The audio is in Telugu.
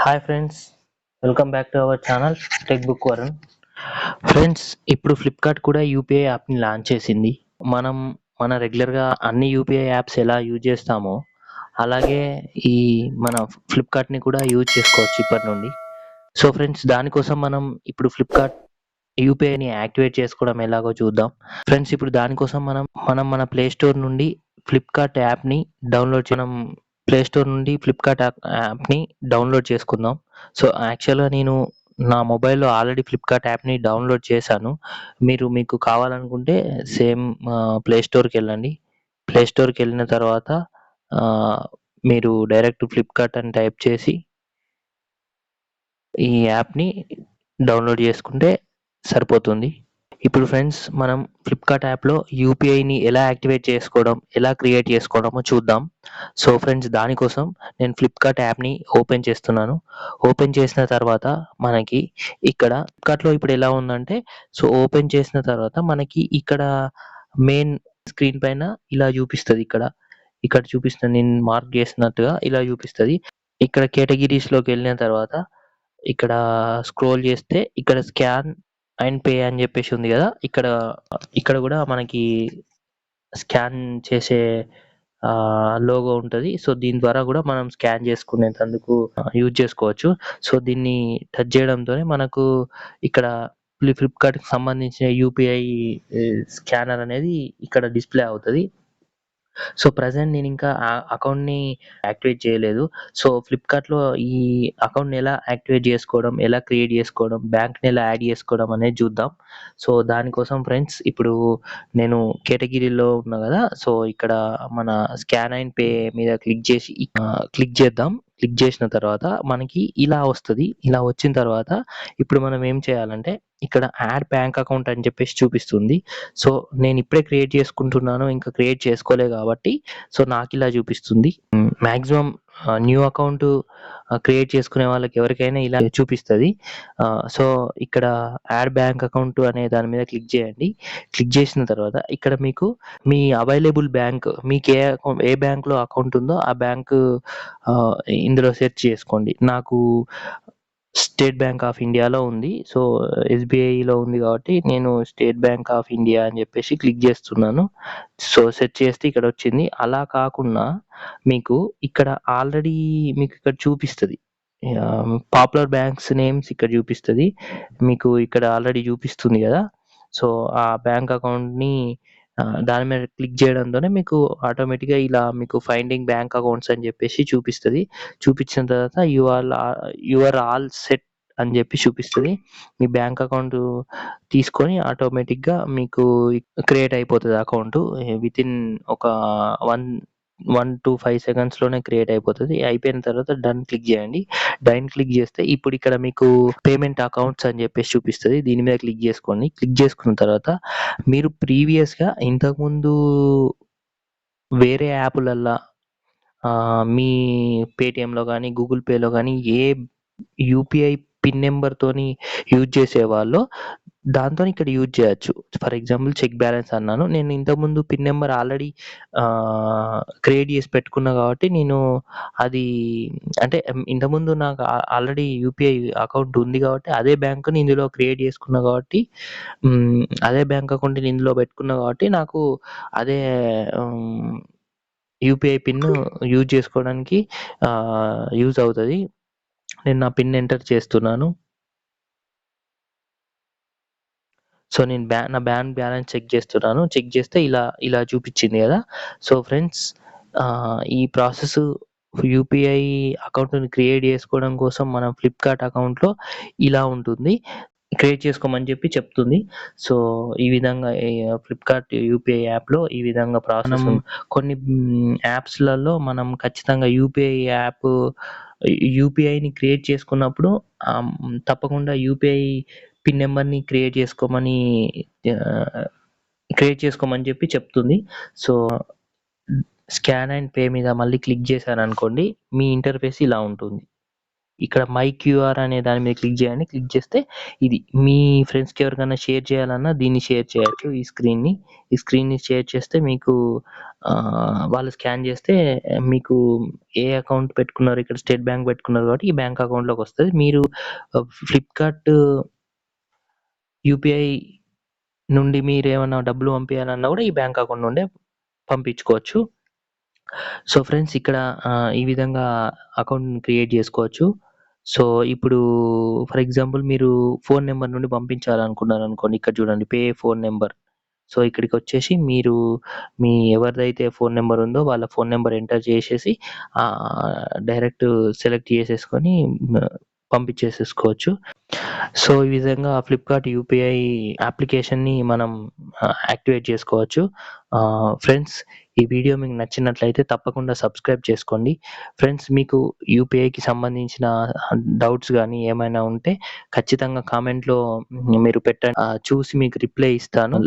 Hi friends, welcome back to our channel tech book Varun. Friends, ఇప్పుడు ఫ్లిప్కార్ట్ కూడా యూపీఐ యాప్ని లాంచ్ చేసింది. మనం మన రెగ్యులర్గా అన్ని యూపీఐ యాప్స్ ఎలా యూజ్ చేస్తామో అలాగే ఈ మన ఫ్లిప్కార్ట్ని కూడా యూజ్ చేసుకోవచ్చు ఇప్పటి నుండి. సో ఫ్రెండ్స్, దానికోసం మనం ఇప్పుడు ఫ్లిప్కార్ట్ యూపీఐని యాక్టివేట్ చేసుకోవడం ఎలాగో చూద్దాం. ఫ్రెండ్స్, ఇప్పుడు దానికోసం మనం మన ప్లే స్టోర్ నుండి ఫ్లిప్కార్ట్ యాప్ని డౌన్లోడ్ చేయడం. ప్లే స్టోర్ నుండి ఫ్లిప్కార్ట్ యాప్ని డౌన్లోడ్ చేసుకుందాం. సో యాక్చువల్గా నేను నా మొబైల్లో ఆల్రెడీ ఫ్లిప్కార్ట్ యాప్ని డౌన్లోడ్ చేశాను. మీకు కావాలనుకుంటే సేమ్ ప్లే స్టోర్కి వెళ్ళండి. ప్లే స్టోర్కి వెళ్ళిన తర్వాత మీరు డైరెక్ట్ ఫ్లిప్కార్ట్ అని టైప్ చేసి ఈ యాప్ని డౌన్లోడ్ చేసుకుంటే సరిపోతుంది. ఇప్పుడు ఫ్రెండ్స్, మనం ఫ్లిప్కార్ట్ యాప్లో యూపీఐని ఎలా యాక్టివేట్ చేసుకోవడం, ఎలా క్రియేట్ చేసుకోవడమో చూద్దాం. సో ఫ్రెండ్స్, దానికోసం నేను ఫ్లిప్కార్ట్ యాప్ని ఓపెన్ చేస్తున్నాను. ఓపెన్ చేసిన తర్వాత మనకి ఇక్కడ ఫ్లిప్కార్ట్లో ఇప్పుడు ఎలా ఉందంటే, సో ఓపెన్ చేసిన తర్వాత మనకి ఇక్కడ మెయిన్ స్క్రీన్ పైన ఇలా చూపిస్తుంది. ఇక్కడ చూపిస్తుంది, నేను మార్క్ చేసినట్టుగా ఇలా చూపిస్తుంది. ఇక్కడ కేటగిరీస్లోకి వెళ్ళిన తర్వాత ఇక్కడ స్క్రోల్ చేస్తే ఇక్కడ స్కాన్ అండ్ పే అని చెప్పేసి ఉంది కదా. ఇక్కడ కూడా మనకి స్కాన్ చేసే లోగో ఉంటుంది. సో దీని ద్వారా కూడా మనం స్కాన్ చేసుకునేందుకు యూజ్ చేసుకోవచ్చు. సో దీన్ని టచ్ చేయడంతోనే మనకు ఇక్కడ ఫ్లిప్కార్ట్కి సంబంధించిన యూపీఐ స్కానర్ అనేది ఇక్కడ డిస్ప్లే అవుతుంది. సో ప్రజెంట్ నేను ఇంకా అకౌంట్ని యాక్టివేట్ చేయలేదు. సో ఫ్లిప్కార్ట్లో ఈ అకౌంట్ని ఎలా యాక్టివేట్ చేసుకోవడం, ఎలా క్రియేట్ చేసుకోవడం, బ్యాంక్ని ఎలా యాడ్ చేసుకోవడం అనేది చూద్దాం. సో దానికోసం ఫ్రెండ్స్, ఇప్పుడు నేను కేటగిరీలో ఉన్నా కదా. సో ఇక్కడ మన స్కాన్ అండ్ పే మీద క్లిక్ చేద్దాం. క్లిక్ చేసిన తర్వాత మనకి ఇలా వస్తుంది. ఇలా వచ్చిన తర్వాత ఇప్పుడు మనం ఏం చేయాలంటే, ఇక్కడ యాడ్ బ్యాంక్ అకౌంట్ అని చెప్పేసి చూపిస్తుంది. సో నేను ఇప్పుడే క్రియేట్ చేసుకుంటున్నాను, ఇంకా క్రియేట్ చేసుకోలే కాబట్టి సో నాకు ఇలా చూపిస్తుంది. మ్యాక్సిమం న్యూ అకౌంట్ క్రియేట్ చేసుకునే వాళ్ళకి ఎవరికైనా ఇలా చూపిస్తుంది. సో ఇక్కడ యాడ్ బ్యాంక్ అకౌంట్ అనే దాని మీద క్లిక్ చేయండి. క్లిక్ చేసిన తర్వాత ఇక్కడ మీకు మీ అవైలబుల్ బ్యాంక్, మీకు ఏ బ్యాంక్లో అకౌంట్ ఉందో ఆ బ్యాంక్ ఇందులో సెర్చ్ చేసుకోండి. నాకు స్టేట్ బ్యాంక్ ఆఫ్ ఇండియాలో ఉంది. సో ఎస్బీఐలో ఉంది కాబట్టి నేను స్టేట్ బ్యాంక్ ఆఫ్ ఇండియా అని చెప్పేసి క్లిక్ చేస్తున్నాను. సో సెర్చ్ చేస్తే ఇక్కడ వచ్చింది. అలా కాకుండా మీకు ఇక్కడ ఆల్రెడీ మీకు ఇక్కడ చూపిస్తుంది, పాపులర్ బ్యాంక్స్ నేమ్స్ ఇక్కడ చూపిస్తుంది. మీకు ఇక్కడ ఆల్రెడీ చూపిస్తుంది కదా. సో ఆ బ్యాంక్ అకౌంట్ని దాని మీద క్లిక్ చేయడంతోనే మీకు ఆటోమేటిక్గా ఇలా మీకు ఫైండింగ్ బ్యాంక్ అకౌంట్స్ అని చెప్పేసి చూపిస్తుంది. చూపించిన తర్వాత యువర్ ఆల్ సెట్ అని చెప్పి చూపిస్తుంది. మీ బ్యాంక్ అకౌంట్ తీసుకొని ఆటోమేటిక్గా మీకు క్రియేట్ అయిపోతుంది అకౌంట్. వితిన్ ఒక 1 to 5 సెకండ్స్లోనే క్రియేట్ అయిపోతుంది. అయిపోయిన తర్వాత డన్ క్లిక్ చేయండి. డన్ క్లిక్ చేస్తే ఇప్పుడు ఇక్కడ మీకు పేమెంట్ అకౌంట్స్ అని చెప్పేసి చూపిస్తుంది. దీని మీద క్లిక్ చేసుకోండి. క్లిక్ చేసుకున్న తర్వాత మీరు ప్రీవియస్గా ఇంతకుముందు వేరే యాప్లల్లో మీ పేటిఎంలో కానీ గూగుల్ పేలో కానీ ఏ యూపీఐ పిన్ నెంబర్తోని యూజ్ చేసేవాళ్ళు దాంతో ఇక్కడ యూజ్ చేయొచ్చు. ఫర్ ఎగ్జాంపుల్ చెక్ బ్యాలెన్స్ అన్నాను. నేను ఇంతకుముందు పిన్ నెంబర్ ఆల్రెడీ క్రియేట్ చేసి పెట్టుకున్నా కాబట్టి నేను అది అంటే ఇంతకుముందు నాకు ఆల్రెడీ యూపీఐ అకౌంట్ ఉంది కాబట్టి అదే బ్యాంకుని ఇందులో క్రియేట్ చేసుకున్నా కాబట్టి అదే బ్యాంక్ అకౌంట్ని ఇందులో పెట్టుకున్నా కాబట్టి నాకు అదే యూపీఐ పిన్ యూజ్ చేసుకోవడానికి యూజ్ అవుతుంది. నేను నా పిన్ ఎంటర్ చేస్తున్నాను. సో నేను నా బ్యాంక్ బ్యాలెన్స్ చెక్ చేస్తున్నాను. చెక్ చేస్తే ఇలా చూపించింది కదా. సో ఫ్రెండ్స్, ఈ ప్రాసెస్ యూపీఐ అకౌంట్ని క్రియేట్ చేసుకోవడం కోసం మన ఫ్లిప్కార్ట్ అకౌంట్లో ఇలా ఉంటుంది. క్రియేట్ చేసుకోమని చెప్పి చెప్తుంది. సో ఈ విధంగా ఫ్లిప్కార్ట్ యూపీఐ యాప్లో ఈ విధంగా ప్రాసెస్ కొన్ని యాప్స్లలో మనం ఖచ్చితంగా యూపీఐని క్రియేట్ చేసుకున్నప్పుడు తప్పకుండా యూపీఐ పిన్ నెంబర్ని క్రియేట్ చేసుకోమని చెప్పి చెప్తుంది. సో స్కాన్ అండ్ పే మీద మళ్ళీ క్లిక్ చేశారనుకోండి, మీ ఇంటర్ఫేస్ ఇలా ఉంటుంది. ఇక్కడ మై క్యూఆర్ అనే దాని మీద క్లిక్ చేయండి. క్లిక్ చేస్తే ఇది మీ ఫ్రెండ్స్‌కి ఎవరికైనా షేర్ చేయాలన్నా దీన్ని షేర్ చేయొచ్చు ఈ స్క్రీన్‌ని. ఈ స్క్రీన్‌ని షేర్ చేస్తే మీకు వాళ్ళు స్కాన్ చేస్తే మీకు ఏ అకౌంట్ పెట్టుకున్నారో ఇక్కడ స్టేట్ బ్యాంక్ పెట్టుకున్నారు కాబట్టి ఈ బ్యాంక్ అకౌంట్‌లోకొస్తది. మీరు ఫ్లిప్‌కార్ట్ యూపీఐ నుండి మీరేమన్నా డబ్బులు పంపియాలన్నా కూడా ఈ బ్యాంక్ అకౌంట్ నుండే పంపించుకోవచ్చు. సో ఫ్రెండ్స్ ఇక్కడ ఈ విధంగా అకౌంట్‌ని క్రియేట్ చేసుకోవచ్చు. సో ఇప్పుడు ఫర్ ఎగ్జాంపుల్ మీరు ఫోన్ నంబర్ నుండి పంపించాలనుకున్నారనుకోండి. ఇక్కడ చూడండి పే ఫోన్ నంబర్. సో ఇక్కడికొచ్చేసి మీరు మీ ఎవరిదైతే ఫోన్ నంబర్ ఉందో వాళ్ళ ఫోన్ నంబర్ ఎంటర్ చేసేసి డైరెక్ట్ సెలెక్ట్ చేసేసుకొని పంపించేసేసుకోవచ్చు. సో ఈ విధంగా ఫ్లిప్‌కార్ట్ యూపీఐ అప్లికేషన్‌ని మనం యాక్టివేట్ చేసుకోవచ్చు. ఫ్రెండ్స్ ఈ వీడియో మీకు నచ్చినట్లయితే తప్పకుండా సబ్స్క్రైబ్ చేసుకోండి. ఫ్రెండ్స్ మీకు యూపీఐకి సంబంధించిన డౌట్స్ గానీ ఏమైనా ఉంటే ఖచ్చితంగా కామెంట్‌లో మీరు పెట్టండి. చూసి మీకు రిప్లై ఇస్తాను.